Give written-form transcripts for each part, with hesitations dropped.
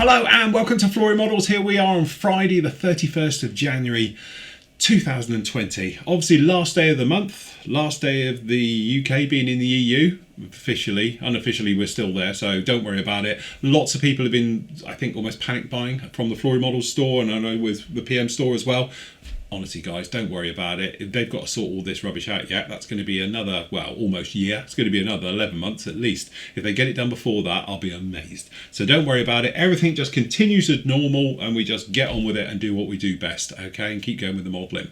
Hello and welcome to Flory Models. Here we are on Friday the 31st of January 2020. Obviously last day of the month, last day of the UK being in the EU. Officially, unofficially we're still there, so don't worry about it. Lots of people have been, I think, almost panic buying from the Flory Models store, and I know with the PM store as well. Honestly guys, don't worry about it. If they've got to sort all this rubbish out yet, that's going to be another, well, almost year. It's going to be another 11 months at least. If they get it done before that, I'll be amazed. So don't worry about it. Everything just continues as normal and we just get on with it and do what we do best, okay? And keep going with the modelling.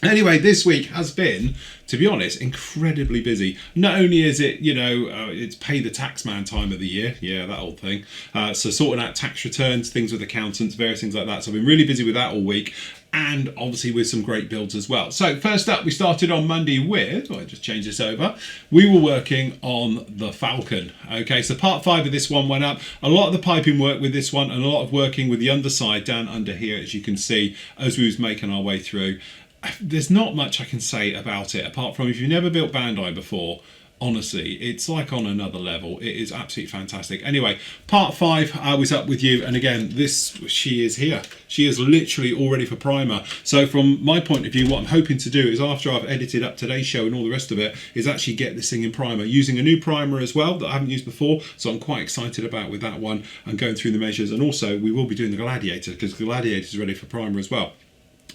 Anyway, this week has been, to be honest, incredibly busy. Not only is it, it's pay the tax man time of the year. Yeah, that old thing. So sorting out tax returns, things with accountants, various things like that. So I've been really busy with that all week. And obviously with some great builds as well. So first up, we started on Monday with, I just changed this over. We were working on the Falcon. Okay, so part 5 of this one went up. A lot of the piping work with this one and a lot of working with the underside down under here, as you can see, as we was making our way through. There's not much I can say about it, apart from if you've never built Bandai before, honestly, it's like on another level. It is absolutely fantastic. Anyway, part 5, I was up with you, and again, she is here. She is literally all ready for primer. So from my point of view, what I'm hoping to do is after I've edited up today's show and all the rest of it, is actually get this thing in primer, using a new primer as well that I haven't used before. So I'm quite excited about with that one and going through the measures. And also, we will be doing the Gladiator, because the Gladiator is ready for primer as well.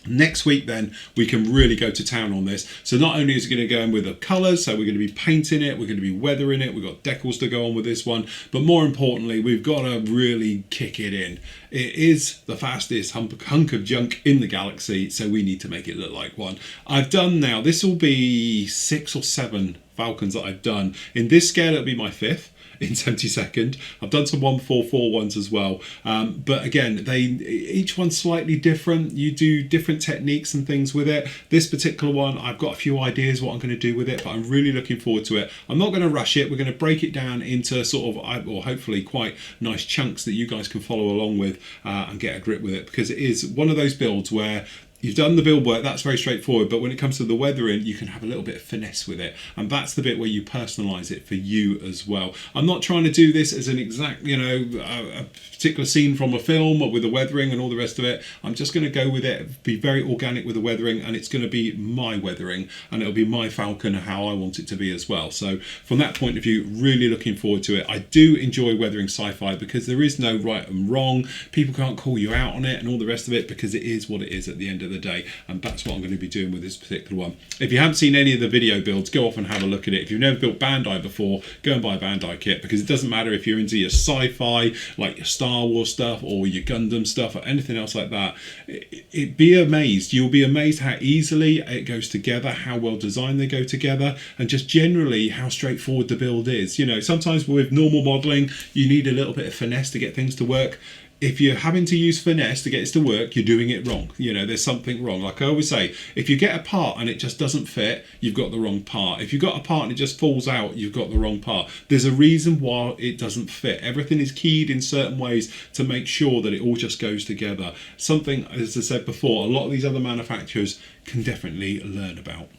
Next week then we can really go to town on this. So not only is it going to go in with the colours, so we're going to be painting it, we're going to be weathering it, we've got decals to go on with this one, but more importantly we've got to really kick it in. It is the fastest hunk of junk in the galaxy, so we need to make it look like one. I've done now, this will be 6 or 7 Falcons that I've done. In this scale it'll be my 5th. In 72nd. I've done some 144 ones as well, but again, each one's slightly different. You do different techniques and things with it. This particular one, I've got a few ideas what I'm going to do with it, but I'm really looking forward to it. I'm not going to rush it. We're going to break it down into sort of, or hopefully quite nice chunks that you guys can follow along with and get a grip with it, because it is one of those builds where you've done the build work, that's very straightforward, but when it comes to the weathering, you can have a little bit of finesse with it, and that's the bit where you personalise it for you as well. I'm not trying to do this as an exact, a particular scene from a film or with the weathering and all the rest of it. I'm just going to go with it, be very organic with the weathering, and it's going to be my weathering, and it'll be my Falcon how I want it to be as well. So from that point of view, really looking forward to it. I do enjoy weathering sci-fi because there is no right and wrong. People can't call you out on it and all the rest of it, because it is what it is at the end of the day, and that's what I'm going to be doing with this particular one. If you haven't seen any of the video builds, go off and have a look at it. If you've never built Bandai before, go and buy a Bandai kit, because it doesn't matter if you're into your sci-fi, like your Star Wars stuff or your Gundam stuff or anything else like that. Be amazed. You'll be amazed how easily it goes together, how well designed they go together, and just generally how straightforward the build is. Sometimes with normal modelling, you need a little bit of finesse to get things to work. If you're having to use finesse to get it to work, you're doing it wrong. There's something wrong. Like I always say, if you get a part and it just doesn't fit, you've got the wrong part. If you've got a part and it just falls out, you've got the wrong part. There's a reason why it doesn't fit. Everything is keyed in certain ways to make sure that it all just goes together. Something, as I said before, a lot of these other manufacturers can definitely learn about.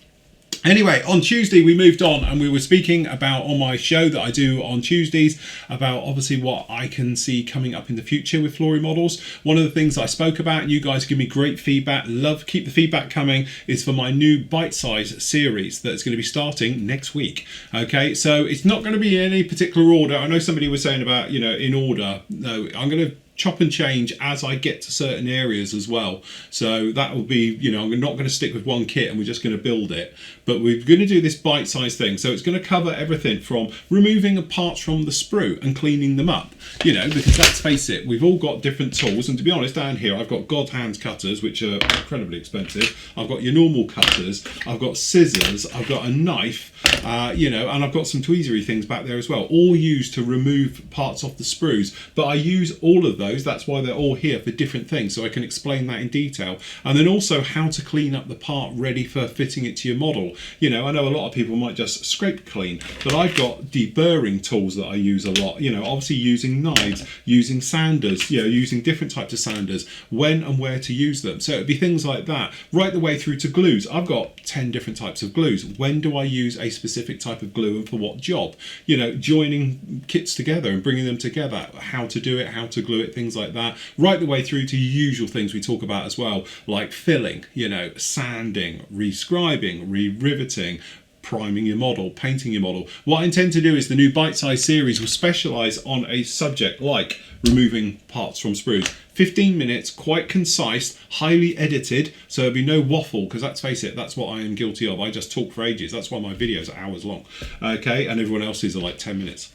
Anyway, on Tuesday we moved on and we were speaking about, on my show that I do on Tuesdays, about obviously what I can see coming up in the future with Flory Models. One of the things I spoke about, and you guys give me great feedback, keep the feedback coming, is for my new bite-size series that's going to be starting next week. Okay, so it's not going to be in any particular order. I know somebody was saying about, in order. No, I'm going to chop and change as I get to certain areas as well. So that will be, I'm not going to stick with one kit and we're just going to build it, but we're going to do this bite-sized thing. So it's going to cover everything from removing parts from the sprue and cleaning them up, because let's face it, we've all got different tools, and to be honest, down here I've got God hands cutters, which are incredibly expensive. I've got your normal cutters, I've got scissors, I've got a knife, and I've got some tweezery things back there as well, all used to remove parts off the sprues. But I use all of those, that's why they're all here for different things, so I can explain that in detail. And then also how to clean up the part ready for fitting it to your model. I know a lot of people might just scrape clean, but I've got deburring tools that I use a lot, obviously using knives, using sanders, using different types of sanders, when and where to use them. So it'd be things like that, right the way through to glues. I've got 10 different types of glues. When do I use a specific type of glue and for what job? Joining kits together and bringing them together, how to do it, how to glue it, things like that, right the way through to usual things we talk about as well, like filling, you know, sanding, rescribing, re-riveting, priming your model, painting your model. What I intend to do is the new bite-sized series will specialise on a subject like removing parts from sprues. 15 minutes, quite concise, highly edited, so there'll be no waffle, because let's face it, that's what I am guilty of. I just talk for ages. That's why my videos are hours long, okay, and everyone else's are like 10 minutes.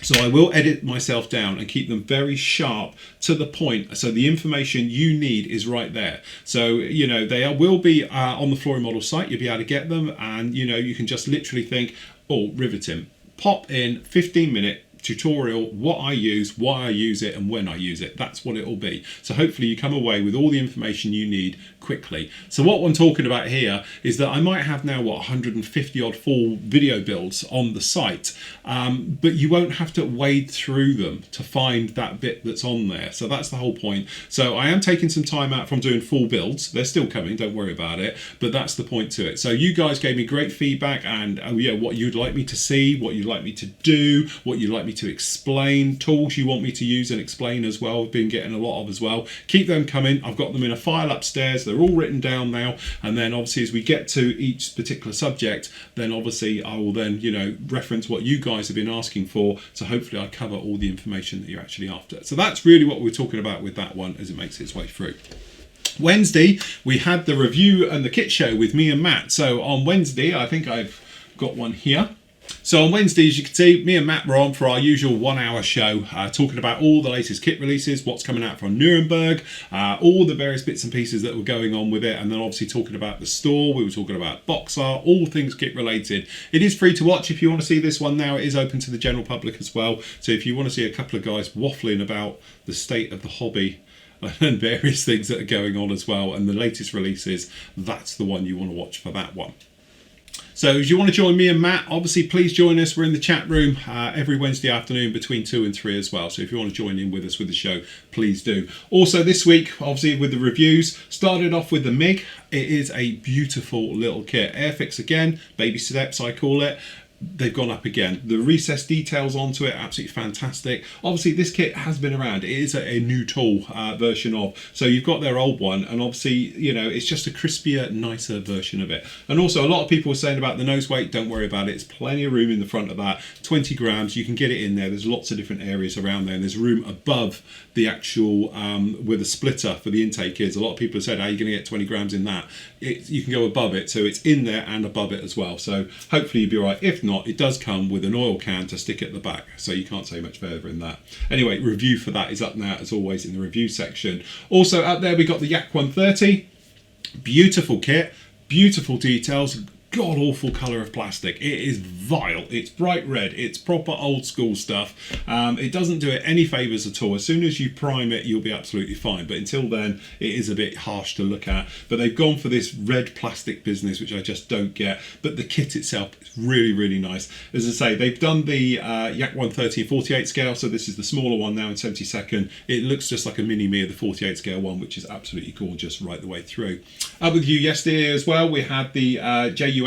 So I will edit myself down and keep them very sharp to the point, so the information you need is right there. So, you know, they will be on the Flory model site. You'll be able to get them, and, you know, you can just literally think, oh, riveting. Pop in 15-minute tutorial, what I use, why I use it, and when I use it. That's what it will be. So hopefully you come away with all the information you need quickly. So what I'm talking about here is that I might have now, what, 150 odd full video builds on the site, but you won't have to wade through them to find that bit that's on there. So that's the whole point. So I am taking some time out from doing full builds. They're still coming, don't worry about it, but that's the point to it. So you guys gave me great feedback, and yeah, what you'd like me to see, what you'd like me to do, what you'd like me to explain, tools you want me to use and explain as well. I've been getting a lot of as well. Keep them coming. I've got them in a file upstairs. They're all written down now, and then obviously as we get to each particular subject, then obviously I will then, you know, reference what you guys have been asking for, so hopefully I cover all the information that you're actually after. So that's really what we're talking about with that one as it makes its way through. Wednesday we had the review and the kit show with me and Matt. So on Wednesday, I think I've got one here. So on Wednesday, as you can see, me and Matt were on for our usual 1 hour show, talking about all the latest kit releases, what's coming out from Nuremberg, all the various bits and pieces that were going on with it, and then obviously talking about the store. We were talking about box art, all things kit related. It is free to watch if you want to see this one now. It is open to the general public as well. So if you want to see a couple of guys waffling about the state of the hobby and various things that are going on as well, and the latest releases, that's the one you want to watch for that one. So if you want to join me and Matt, obviously please join us. We're in the chat room every Wednesday afternoon between 2 and 3 as well. So if you want to join in with us with the show, please do. Also this week, obviously with the reviews, started off with the MiG. It is a beautiful little kit. Airfix again, baby steps I call it. They've gone up again. The recessed details onto it, absolutely fantastic. Obviously this kit has been around. It is a new tool version of, so you've got their old one, and obviously, you know, it's just a crispier, nicer version of it. And also a lot of people were saying about the nose weight, don't worry about it. It's plenty of room in the front of that. 20 grams, you can get it in there. There's lots of different areas around there, and there's room above the actual where the splitter for the intake is. A lot of people have said, how are you going to get 20 grams in that? You can go above it, so it's in there and above it as well. So hopefully you'll be all right. If not, it does come with an oil can to stick at the back, so you can't say much further in that. Anyway, review for that is up now as always in the review section. Also up there we got the Yak 130, beautiful kit, beautiful details, god awful colour of plastic. It is vile. It's bright red. It's proper old school stuff. It doesn't do it any favours at all. As soon as you prime it, you'll be absolutely fine, but until then it is a bit harsh to look at. But they've gone for this red plastic business, which I just don't get. But the kit itself is really, really nice. As I say, they've done the Yak 130 48 scale, so this is the smaller one now in 72nd. It looks just like a mini me of the 48 scale one, which is absolutely gorgeous right the way through. Up with you yesterday as well, we had the JU88.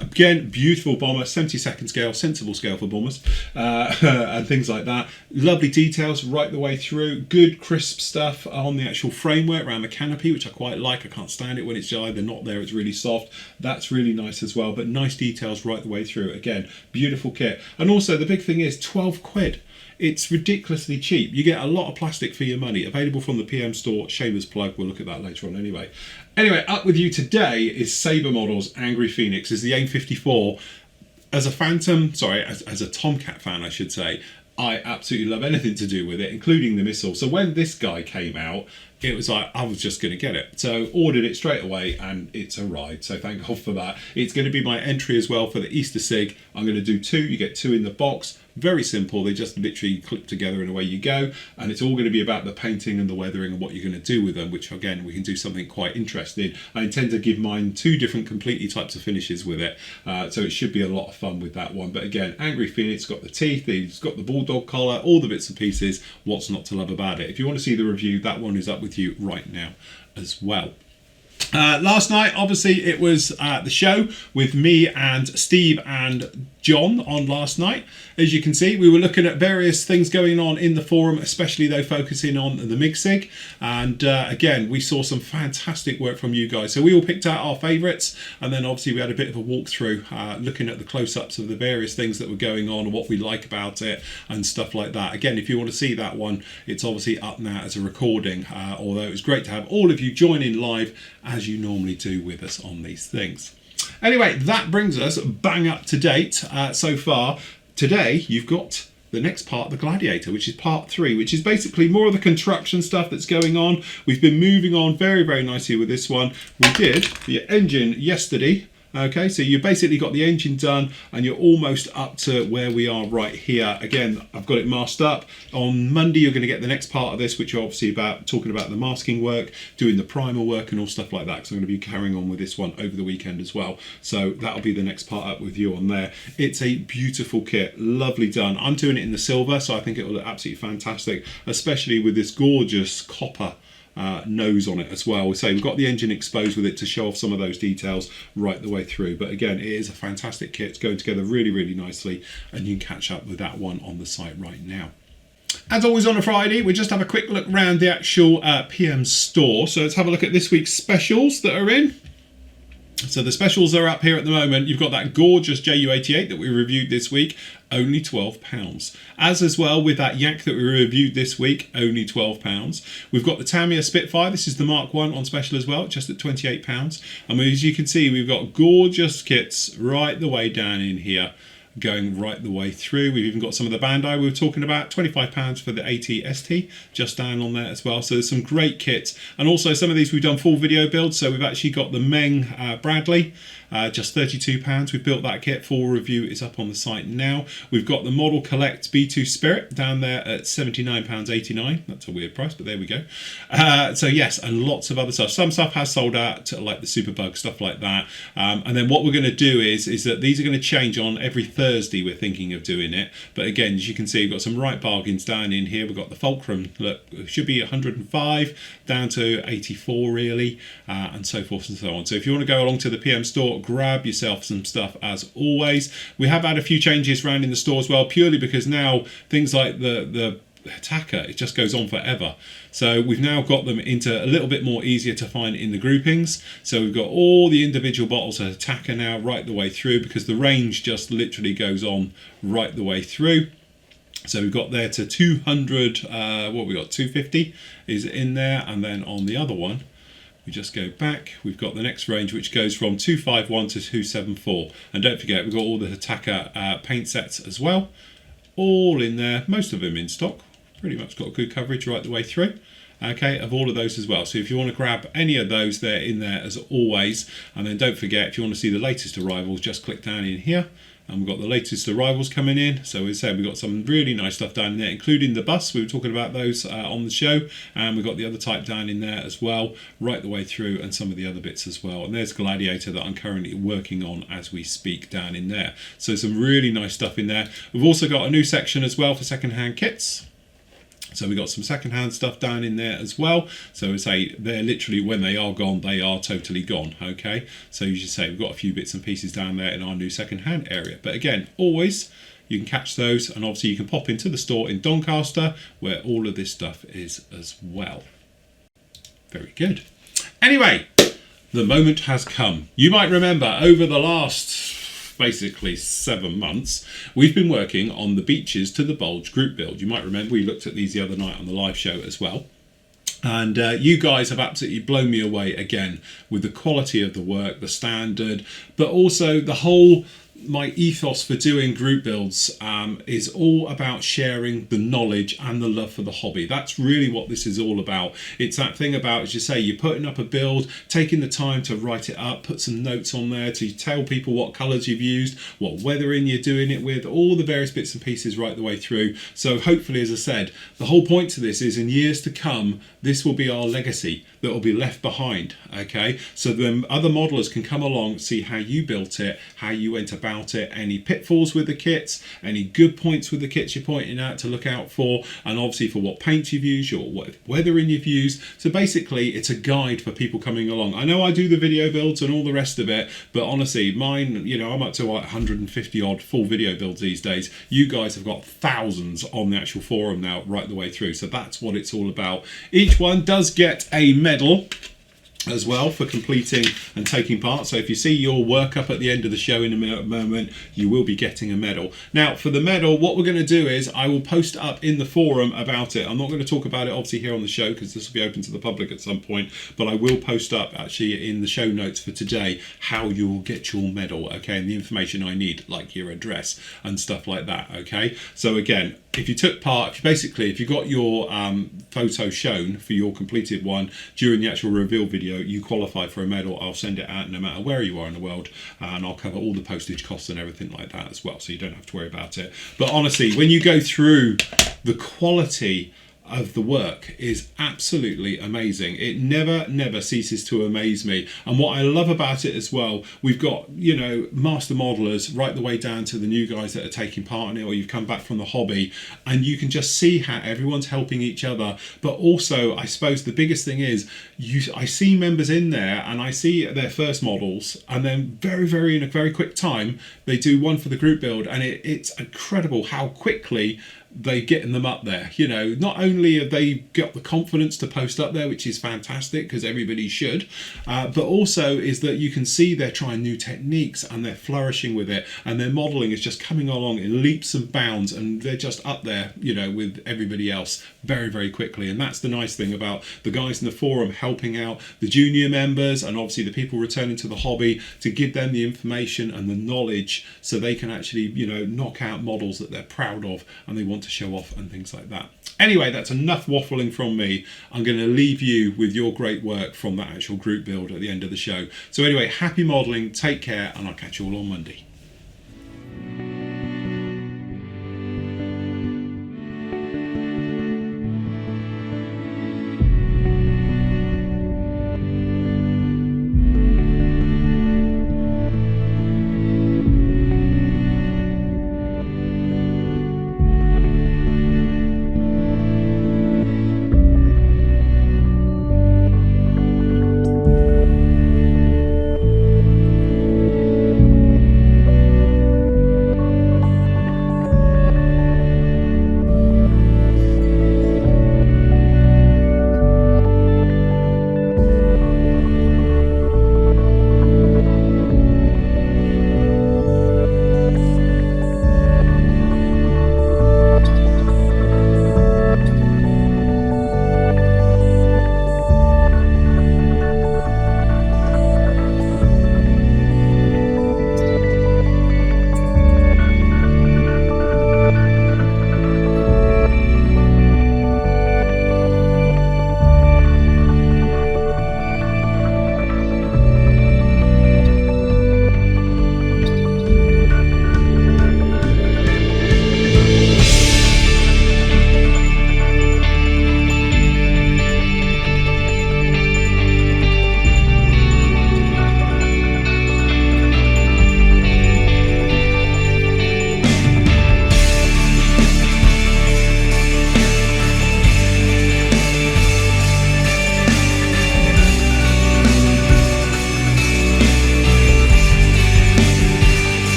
Again, beautiful bomber, 72nd scale, sensible scale for bombers, and things like that. Lovely details right the way through. Good crisp stuff on the actual framework around the canopy, which I quite like. I can't stand it when it's either not there, it's really soft. That's really nice as well, but nice details right the way through. Again, beautiful kit. And also the big thing is 12 quid. It's ridiculously cheap. You get a lot of plastic for your money. Available from the PM store. Shameless plug. We'll look at that later on anyway. Anyway, up with you today is Sabre Models Angry Phoenix. Is the AIM 54. As a Phantom, sorry, as a Tomcat fan, I should say, I absolutely love anything to do with it, including the missile. So when this guy came out, it was like, I was just going to get it. So ordered it straight away and it's arrived. So thank God for that. It's going to be my entry as well for the Easter Sig. I'm going to do 2. You get 2 in the box. Very simple. They just literally clip together and away you go. And it's all going to be about the painting and the weathering and what you're going to do with them, which again, we can do something quite interesting. I intend to give mine 2 different completely types of finishes with it. So it should be a lot of fun with that one. But again, Angry Phoenix got the teeth, he's got the bulldog collar, all the bits and pieces. What's not to love about it? If you want to see the review, that one is up with you right now as well. Last night, obviously, it was the show with me and Steve and John on last night. As you can see, we were looking at various things going on in the forum, especially though focusing on the MIG-SIG. And again, we saw some fantastic work from you guys. So we all picked out our favourites, and then obviously we had a bit of a walkthrough looking at the close-ups of the various things that were going on and what we like about it and stuff like that. Again, if you want to see that one, it's obviously up now as a recording, although it was great to have all of you join in live as you normally do with us on these things. Anyway, that brings us bang up to date so far. Today, you've got the next part of the Gladiator, which is part 3, which is basically more of the construction stuff that's going on. We've been moving on very, very nicely with this one. We did the engine yesterday. Okay, so you basically got the engine done and you're almost up to where we are right here. Again, I've got it masked up. On Monday, you're going to get the next part of this, which are obviously about talking about the masking work, doing the primer work and all stuff like that. Because I'm going to be carrying on with this one over the weekend as well. So that'll be the next part up with you on there. It's a beautiful kit, lovely done. I'm doing it in the silver, so I think it will look absolutely fantastic, especially with this gorgeous copper nose on it as well. So we've got the engine exposed with it to show off some of those details right the way through. But again, it is a fantastic kit. It's going together really, really nicely, and you can catch up with that one on the site right now. As always on a Friday, we just have a quick look around the actual PM store. So let's have a look at this week's specials that are in. So the specials are up here at the moment. You've got that gorgeous JU88 that we reviewed this week, only £12. As well with that Yak that we reviewed this week, only £12. We've got the Tamiya Spitfire. This is the Mark 1 on special as well, just at £28. And as you can see, we've got gorgeous kits right the way down in here, going right the way through. We've even got some of the Bandai we were talking about, £25 for the AT-ST, just down on there as well. So there's some great kits. And also some of these we've done full video builds. So we've actually got the Meng Bradley, just £32. We've built that kit. Full review is up on the site now. We've got the Model Collect B2 Spirit down there at £79.89. That's a weird price, but there we go. So yes, and lots of other stuff. Some stuff has sold out, like the Superbug, stuff like that. And then what we're going to do is that these are going to change on every Thursday. We're thinking of doing it. But again, as you can see, we've got some right bargains down in here. We've got the Fulcrum, look, it should be 105 down to 84 really, and so forth and so on. So if you want to go along to the PM store, grab yourself some stuff as always. We have had a few changes around in the store as well, purely because now things like the attacker, it just goes on forever. So we've now got them into a little bit more easier to find in the groupings. So we've got all the individual bottles of attacker now right the way through, because the range just literally goes on right the way through. So we've got there to 200, what we got, 250 is in there, and then on the other one, we just go back, we've got the next range which goes from 251 to 274. And don't forget, we've got all the attacker paint sets as well, all in there, most of them in stock. Pretty much got good coverage right the way through. Okay, of all of those as well. So if you want to grab any of those, they're in there as always. And then don't forget, if you want to see the latest arrivals, just click down in here. And we've got the latest arrivals coming in. So as I said, we've got some really nice stuff down in there, including the bus. We were talking about those on the show. And we've got the other type down in there as well, right the way through, and some of the other bits as well. And there's Gladiator that I'm currently working on as we speak down in there. So some really nice stuff in there. We've also got a new section as well for second-hand kits. So we've got some second-hand stuff down in there as well. So we say they're literally, when they are gone, they are totally gone. Okay, so you should say we've got a few bits and pieces down there in our new second-hand area. But again, always you can catch those, and obviously you can pop into the store in Doncaster where all of this stuff is as well. Very good. Anyway, the moment has come. You might remember over the last basically 7 months, we've been working on the Beaches to the Bulge group build. You might remember we looked at these the other night on the live show as well. And you guys have absolutely blown me away again with the quality of the work, the standard, but also the whole, my ethos for doing group builds is all about sharing the knowledge and the love for the hobby. That's really what this is all about. It's that thing about, as you say, you're putting up a build, taking the time to write it up, put some notes on there to tell people what colours you've used, what weathering you're doing it with, all the various bits and pieces right the way through. So hopefully, as I said, the whole point to this is in years to come, this will be our legacy that will be left behind. Okay, so then other modelers can come along, see how you built it, how you went about about it, any pitfalls with the kits, any good points with the kits you're pointing out to look out for, and obviously for what paints you've used or what weathering you've used. So basically it's a guide for people coming along. I know I do the video builds and all the rest of it, but honestly mine, you know, I'm up to like 150 odd full video builds these days. You guys have got thousands on the actual forum now right the way through, so that's what it's all about. Each one does get a medal as well for completing and taking part. So if you see your work up at the end of the show in a moment, you will be getting a medal. Now for the medal, what we're going to do is I will post up in the forum about it. I'm not going to talk about it obviously here on the show because this will be open to the public at some point, but I will post up actually in the show notes for today how you'll get your medal, okay, and the information I need, like your address and stuff like that, okay. So again, if you took part, if you got your photo shown for your completed one during the actual reveal video, you qualify for a medal. I'll send it out no matter where you are in the world, and I'll cover all the postage costs and everything like that as well, so you don't have to worry about it. But honestly, when you go through the quality of the work is absolutely amazing. It never ceases to amaze me. And what I love about it as well, we've got, you know, master modelers right the way down to the new guys that are taking part in it, or you've come back from the hobby, and you can just see how everyone's helping each other. But also, I suppose the biggest thing is I see members in there and I see their first models, and then in a very quick time they do one for the group build, and it's incredible how quickly they getting them up there. You know, not only have they got the confidence to post up there, which is fantastic because everybody should, but also is that you can see they're trying new techniques and they're flourishing with it, and their modeling is just coming along in leaps and bounds, and they're just up there, you know, with everybody else very quickly. And that's the nice thing about the guys in the forum helping out the junior members and obviously the people returning to the hobby, to give them the information and the knowledge so they can actually, you know, knock out models that they're proud of and they want to show off and things like that. Anyway, that's enough waffling from me. I'm going to leave you with your great work from that actual group build at the end of the show. So anyway, happy modelling, take care, and I'll catch you all on Monday.